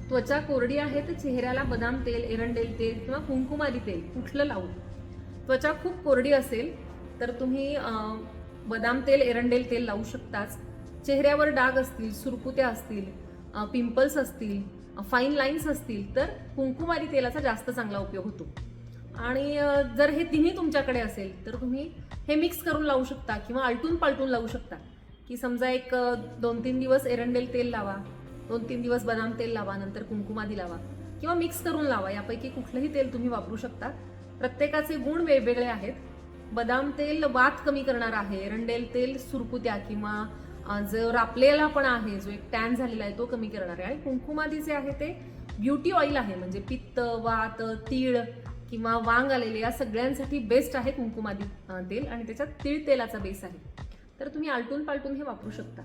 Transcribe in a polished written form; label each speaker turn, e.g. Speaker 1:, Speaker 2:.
Speaker 1: त्वचा कोरडी आहे तर चेहऱ्याला बदाम तेल, एरंडेल तेल किंवा कुंकुमादी तेल कुठलं लावू? त्वचा खूप कोरडी असेल तर तुम्ही बदाम तेल, एरंडेल तेल लावू शकताच. चेहऱ्यावर डाग असतील, सुरकुत्या असतील, पिंपल्स असतील, फाईन लाईन्स असतील तर कुंकुमादी तेलाचा जास्त चांगला उपयोग होतो. आणि जर हे तिन्ही तुमच्याकडे असेल तर तुम्ही हे मिक्स करून लावू शकता किंवा आलटून पालटून लावू शकता. की समजा एक 2-3 दिवस एरंडेल तेल लावा, 2-3 दिवस बदाम तेल लावा, नंतर कुंकुमादी लावा किंवा मिक्स करून लावा. यापैकी कुठलंही तेल तुम्ही वापरू शकता. प्रत्येकाचे गुण वेगवेगळे आहेत. बदाम तेल वात कमी करणार आहे, एरंडेल तेल सुरकुत्या किंवा जो रापलेला पण आहे, जो एक टॅन झालेला आहे तो कमी करणार आहे, आणि कुंकुमादी जे आहे ते ब्युटी ऑइल आहे. म्हणजे पित्त, वात, तीळ किंवा वांग आलेले या सगळ्यांसाठी बेस्ट आहे कुंकुमादी तेल, आणि त्याच्यात तीळ तेलाचा बेस आहे. तर तुम्ही आलटून पालटून हे वापरू शकता.